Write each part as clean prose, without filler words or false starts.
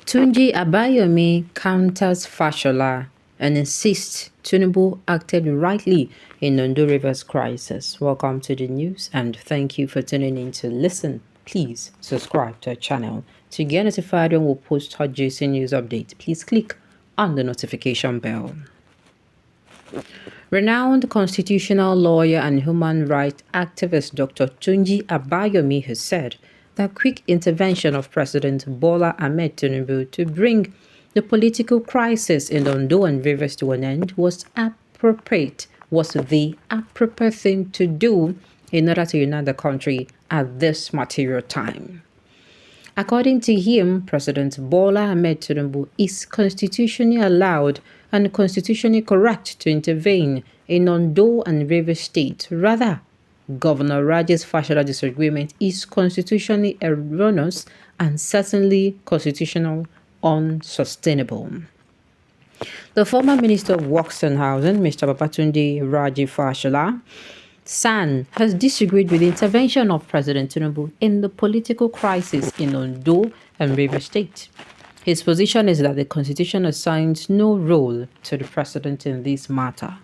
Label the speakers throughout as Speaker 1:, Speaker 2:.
Speaker 1: Tunji Abayomi counters Fashola and insists Tinubu acted rightly in Ondo River's crisis. Welcome to the news and thank you for tuning in to listen. Please subscribe to our channel to get notified when we post hot juicy news updates. Please click on the notification bell. Renowned constitutional lawyer and human rights activist Dr. Tunji Abayomi has said that quick intervention of President Bola Ahmed Tinubu to bring the political crisis in Ondo and Rivers to an end was the appropriate thing to do in order to unite the country at this material time. According to him, President Bola Ahmed Tinubu is constitutionally allowed and constitutionally correct to intervene in Ondo and Rivers State. Rather, Governor Raje's Fashola disagreement is constitutionally erroneous and certainly constitutional unsustainable. The former Minister of Works and Housing, Mr. Babatunde Raji Fashola, San has disagreed with the intervention of President Tinubu in the political crisis in Ondo and Rivers State. His position is that the Constitution assigns no role to the President in this matter.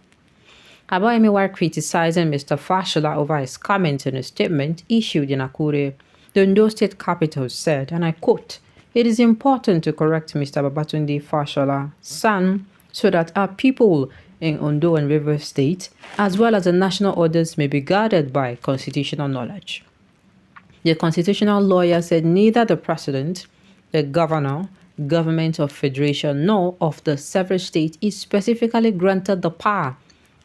Speaker 1: Abayomi, while criticizing Mr. Fashola over his comment in a statement issued in Akure, the Ondo State capital, said, and I quote, "It is important to correct Mr. Babatunde Fashola, San, so that our people in Ondo and Rivers State, as well as the national orders, may be guarded by constitutional knowledge." The constitutional lawyer said neither the president, the governor, government of federation, nor of the several states is specifically granted the power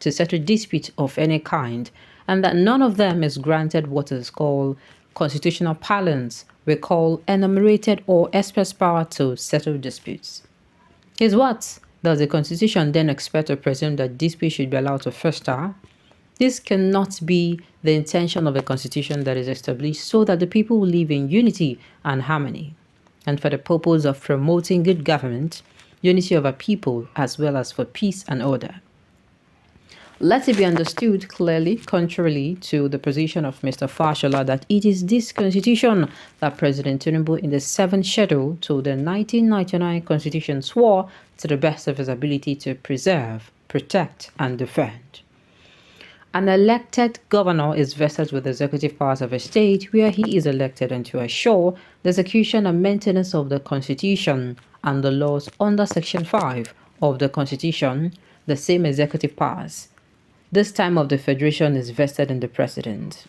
Speaker 1: to settle disputes of any kind, and that none of them is granted what is called constitutional parlance, we call enumerated or express power to settle disputes. His words: does the Constitution then expect or presume that disputes should be allowed to fester? This cannot be the intention of a constitution that is established so that the people will live in unity and harmony, and for the purpose of promoting good government, unity of our people, as well as for peace and order. Let it be understood clearly, contrarily to the position of Mr. Fashola, that it is this constitution that President Tinubu in the 7th schedule to the 1999 constitution swore to the best of his ability to preserve, protect, and defend. An elected governor is vested with executive powers of a state where he is elected and to assure the execution and maintenance of the constitution and the laws under Section 5 of the constitution, the same executive powers. This time of the federation is vested in the president.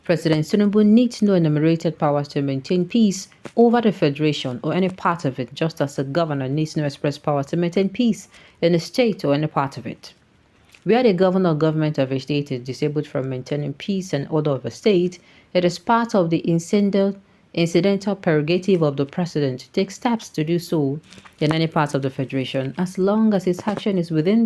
Speaker 1: President Tinubu needs no enumerated powers to maintain peace over the federation or any part of it, just as the governor needs no express powers to maintain peace in a state or any part of it. Where the governor or government of a state is disabled from maintaining peace and order of a state, it is part of the incidental prerogative of the president to take steps to do so in any part of the federation, as long as his action is within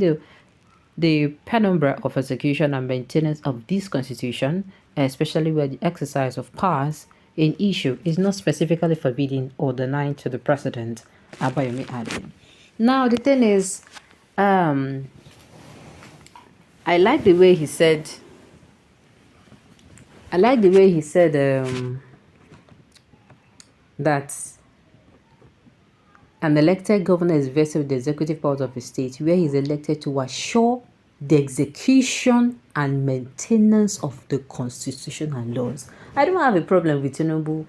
Speaker 1: the penumbra of execution and maintenance of this constitution, especially where the exercise of powers in issue is not specifically forbidden or denied to the president, Abayomi added. Now, the thing is, I like the way he said, that an elected governor is vested with the executive powers of a state where he is elected to assure the execution and maintenance of the constitution and laws. I don't have a problem with Tinubu,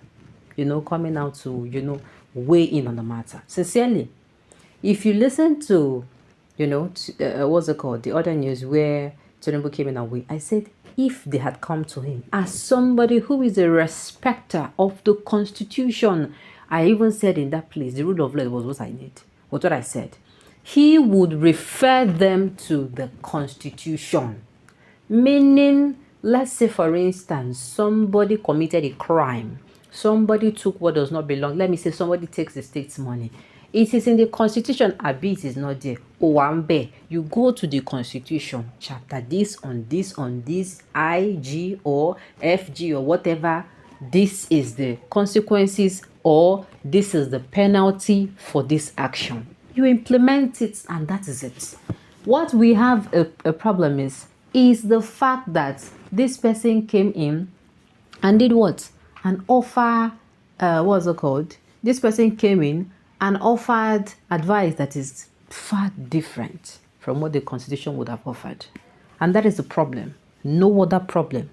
Speaker 1: coming out to, weigh in on the matter. Sincerely, if you listen to, what's it called, the other news where Tinubu came in and weighed, I said, if they had come to him as somebody who is a respecter of the constitution, I even said in that place, the rule of law was what I need, what I said. He would refer them to the constitution. Meaning, let's say for instance, somebody committed a crime. Somebody took what does not belong. Let me say somebody takes the state's money. It is in the constitution, it is not there. Owambe, you go to the constitution, chapter this, IG or FG or whatever. This is the consequences or this is the penalty for this action. You implement it and that is it. What we have a problem is the fact that this person came in and did what? An offer, what's it called? This person came in and offered advice that is far different from what the Constitution would have offered. And that is the problem. No other problem.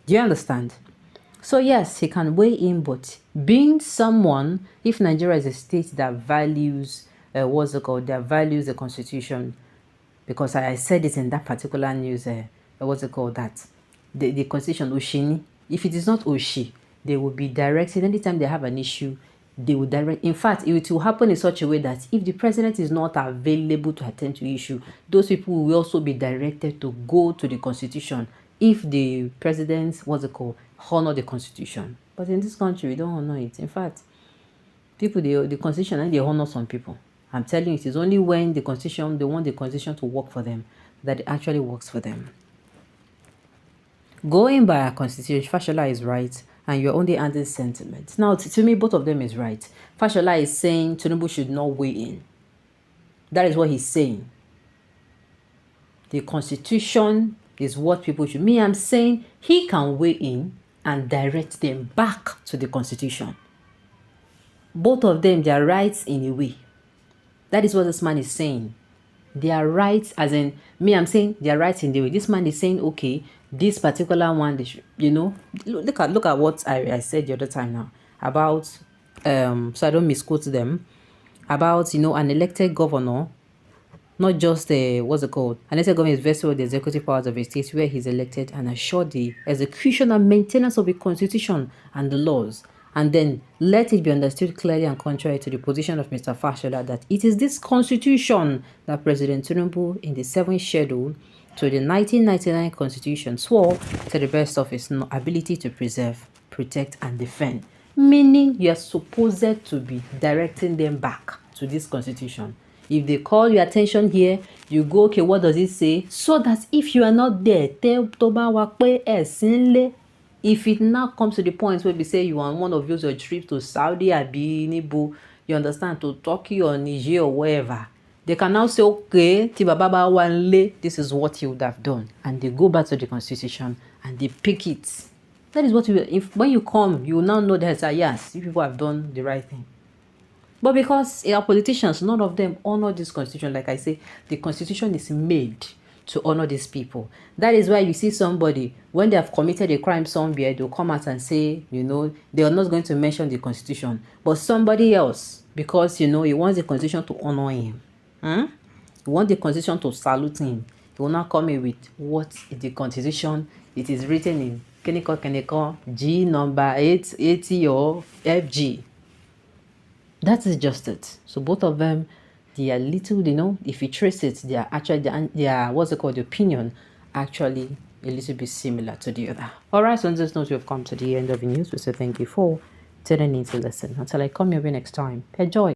Speaker 1: Do you understand? So yes, he can weigh in, but being someone, if Nigeria is a state that values, that values the Constitution, because I said it in that particular news, the Constitution, Oshini, if it is not Oshi, they will be directed, anytime they have an issue, they will direct. In fact, it will happen in such a way that if the president is not available to attend to issue, those people will also be directed to go to the Constitution if the president, honor the Constitution. But in this country, we don't honor it. In fact, people, the Constitution, and they honor some people. I'm telling you, it is only when the Constitution, they want the Constitution to work for them, that it actually works for them. Going by our Constitution, Fashola is right, and you're only adding sentiment. Now, to me, both of them is right. Fashola is saying Tinubu should not weigh in. That is what he's saying. The Constitution is what people should. Me, I'm saying he can weigh in and direct them back to the Constitution. Both of them, they are rights in a way. That is what this man is saying. They are rights, as in, me, I'm saying they are rights in the way. This man is saying, okay, this particular one, they should, look at what I said the other time now about, so I don't misquote them, about, an elected governor, not just an elected governor is vested with the executive powers of a state where he's elected and assured the execution and maintenance of the Constitution and the laws. And then let it be understood clearly and contrary to the position of Mr. Fashola that it is this Constitution that President Tinubu in the 7th schedule to the 1999 Constitution swore to the best of his ability to preserve, protect, and defend. Meaning you are supposed to be directing them back to this Constitution. If they call your attention here, you go, okay, what does it say? So that if you are not there, if it now comes to the point where we say you are on one of your trips to Saudi Arabia, you understand, to Turkey or Niger or wherever, they can now say, okay, this is what you would have done. And they go back to the Constitution and they pick it. That is what when you come, you will now know that, yes, you people have done the right thing. But because our politicians, none of them honor this Constitution, like I say, the Constitution is made to honor these people. That is why you see somebody, when they have committed a crime somewhere, they'll come out and say, they are not going to mention the Constitution. But somebody else, because, he wants the Constitution to honor him. He wants the Constitution to salute him. He will not come in with what is the Constitution. It is written in Keneko, G number 880 or FG. That is just it. So both of them, they are little, if you trace it, they are actually, the opinion actually a little bit similar to the other. Alright, so on this note, we have come to the end of the news. We say thank you for tuning in to listen. Until I come your way next time, enjoy.